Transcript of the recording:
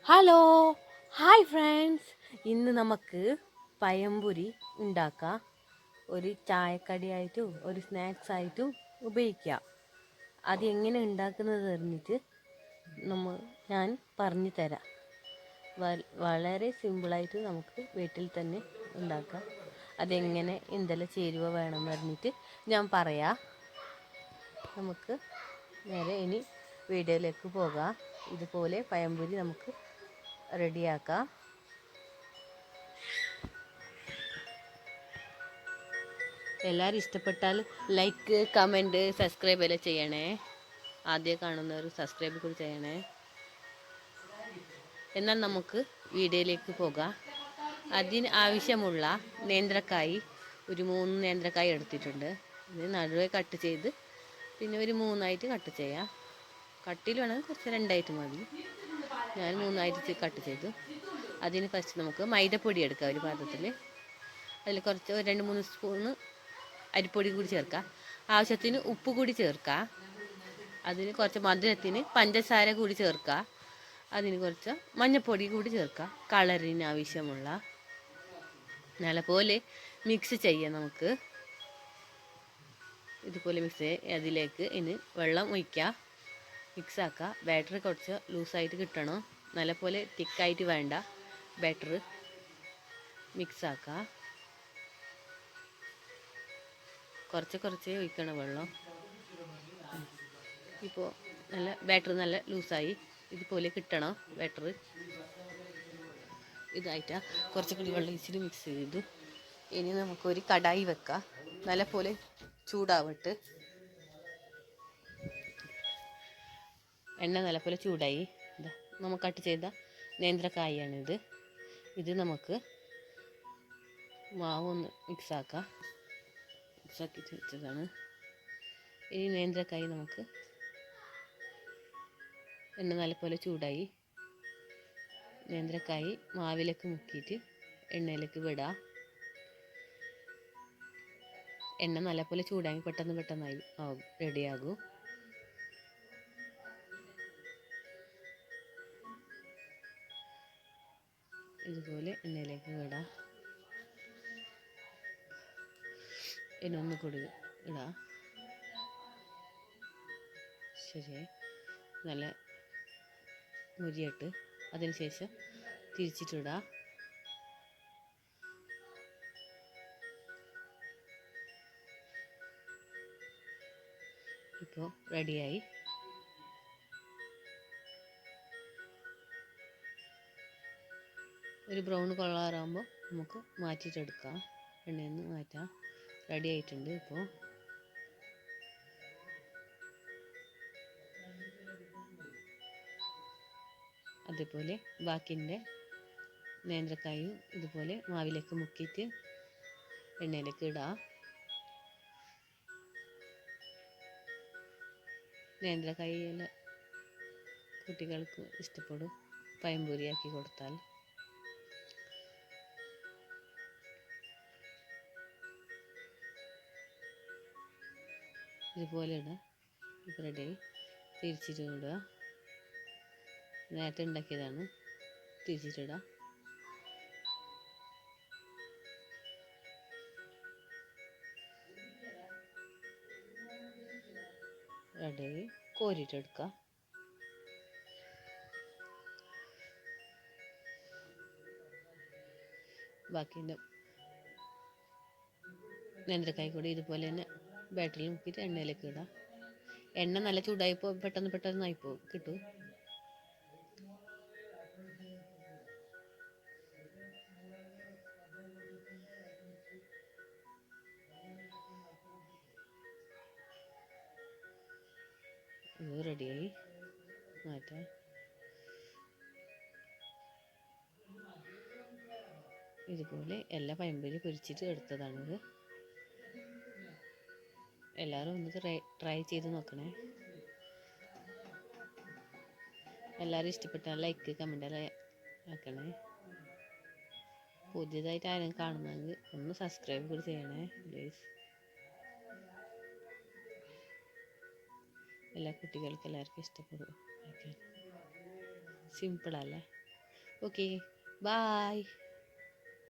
Hello hi friends. ഇന്ന് നമുക്ക് പഴംപൊരി ഉണ്ടാക്കാം. ഒരു ചായക്കടിയായിട്ടും ഒരു സ്നാക്സ് ആയിട്ടും ഉപയോഗിക്കാം. അത് എങ്ങനെ ഉണ്ടാക്കുന്നത് അറിഞ്ഞിട്ട് ഞാൻ പറഞ്ഞു തരാം. വളരെ സിമ്പിളായിട്ട് നമുക്ക് വീട്ടിൽ തന്നെ ഉണ്ടാക്കാം. അതെങ്ങനെ എന്തെല്ലാം ചേരുവ വേണമെന്ന് പറഞ്ഞിട്ട് ഞാൻ പറയാം. നമുക്ക് നേരെ ഇനി വീഡിയോയിലേക്ക് പോകാം. ഇതുപോലെ പഴംപൊരി നമുക്ക് റെഡിയാക്കാം. എല്ലാവരും ഇഷ്ടപ്പെട്ടാൽ ലൈക്ക്, കമൻറ്റ്, സബ്സ്ക്രൈബ് എല്ലാം ചെയ്യണേ. ആദ്യം കാണുന്നവർ സബ്സ്ക്രൈബ് കൂടി ചെയ്യണേ. എന്നാൽ നമുക്ക് വീഡിയോയിലേക്ക് പോകാം. അതിന് ആവശ്യമുള്ള നേന്ത്രക്കായ് ഒരു 3 നേന്ത്രക്കായ് എടുത്തിട്ടുണ്ട്. ഇത് നടുവേ കട്ട് ചെയ്ത് പിന്നെ ഒരു 3ആയിട്ട് കട്ട് ചെയ്യാം. കട്ടിയിൽ വേണമെങ്കിൽ കുറച്ച് 2ആയിട്ട് മതി. ഞാൻ 3ആയിട്ട് കട്ട് ചെയ്തു. അതിന് ഫസ്റ്റ് നമുക്ക് മൈദപ്പൊടി എടുക്കാം. ഒരു പാത്രത്തിൽ അതിൽ കുറച്ച് 2-3 സ്പൂണ് അരിപ്പൊടി കൂടി ചേർക്കാം. ആവശ്യത്തിന് ഉപ്പ് കൂടി ചേർക്കാം. അതിന് കുറച്ച് മധുരത്തിന് പഞ്ചസാര കൂടി ചേർക്കാം. അതിന് കുറച്ച് മഞ്ഞൾപ്പൊടി കൂടി ചേർക്കാം. കളറിന് ആവശ്യമുള്ള നല്ലപോലെ മിക്സ് ചെയ്യാം. നമുക്ക് ഇതുപോലെ മിക്സ് ചെയ്യാം. അതിലേക്ക് ഇനി വെള്ളം ഒഴിക്കാം. മിക്സാക്കുക. ബാറ്റർ കുറച്ച് ലൂസായിട്ട് കിട്ടണം. നല്ലപോലെ തിക്കായിട്ട് വേണ്ട. ബാറ്റർ മിക്സാക്കുക. കുറച്ച് ഒഴിക്കണം വെള്ളം. ഇപ്പോൾ ബാറ്റർ നല്ല ലൂസായി ഇതുപോലെ കിട്ടണം. ബാറ്റർ ഇതായിട്ട് കുറച്ച് കൂടി വെള്ളം ഒഴിച്ചിട്ട് മിക്സ് ചെയ്തു. ഇനി നമുക്കൊരു കടായി വെക്കാം. നല്ലപോലെ ചൂടാവട്ട്. എണ്ണ നല്ലപോലെ ചൂടായി. നമുക്ക് കട്ട് ചെയ്ത നേന്ത്രക്കായാണിത്. ഇത് നമുക്ക് മാവൊന്ന് മിക്സാക്കാം. മിക്സാക്കി വെച്ചതാണ്. ഇനി നേന്ത്രക്കായ് നമുക്ക് എണ്ണ നല്ലപോലെ ചൂടായി. നേന്ത്രക്കായ് മാവിലേക്ക് മുക്കിയിട്ട് എണ്ണയിലേക്ക് വിടാം. എണ്ണ നല്ലപോലെ ചൂടായി പെട്ടെന്നായി റെഡിയാകും. ഇതുപോലെ എണ്ണയിലേക്ക് വിടാം. ഇനൊന്ന് കൂടി ഇടാം. ശരി, നല്ല മുരിയിട്ട് അതിനുശേഷം തിരിച്ചിട്ടിടാം. ഇപ്പോൾ റെഡിയായി. ഒരു ബ്രൗൺ കളറാകുമ്പോൾ നമുക്ക് മാറ്റിയിട്ടെടുക്കാം. എണ്ണയിൽ നിന്ന് മാറ്റാം. റെഡി ആയിട്ടുണ്ട്. ഇപ്പോൾ അതേപോലെ ബാക്കിൻ്റെ നേന്ത്രക്കായും ഇതുപോലെ മാവിലേക്ക് മുക്കിയിട്ട് എണ്ണയിലേക്ക് ഇടാം. നേന്ത്രക്കായെല്ലാം കുട്ടികൾക്ക് ഇഷ്ടപ്പെടും. പഴംപൊരിയാക്കി കൊടുത്താൽ. ഇതുപോലെ ഇടാം. ഇപ്പോൾ റെഡിയായി. തിരിച്ചിട്ട് ഇടുക. നേരത്തെ ഉണ്ടാക്കിയതാണ്. തിരിച്ചിട്ടിടാം. റെഡിയായി. കോരിയിട്ടെടുക്കാം. ബാക്കിൻ്റെ നേന്ത്രക്കായ് കൂടി ഇതുപോലെ തന്നെ ബാറ്ററിൽ മുക്കിയിട്ട് എണ്ണയിലേക്ക് ഇടാം. എണ്ണ നല്ല ചൂടായിപ്പോൾ പെട്ടെന്നായിപ്പോൾ കിട്ടും. ഇത് റെഡിയായി. മാറ്റാം. ഇതുപോലെ എല്ലാ പഴംപൊരി പൊരിച്ചിട്ട് എടുത്തതാണിത്. എല്ലാവരും ഒന്ന് ട്രൈ ചെയ്ത് നോക്കണേ. എല്ലാവരും ഇഷ്ടപ്പെട്ടാൽ ലൈക്ക്, കമൻറ്റ് ആക്കണേ. പുതിയതായിട്ട് ആരും കാണുന്നെങ്കിൽ ഒന്ന് സബ്സ്ക്രൈബ് കൂടി ചെയ്യണേ പ്ലീസ്. എല്ലാ കുട്ടികൾക്കും എല്ലാവർക്കും ഇഷ്ടപ്പെടും. സിമ്പിളല്ലേ? Okay bye.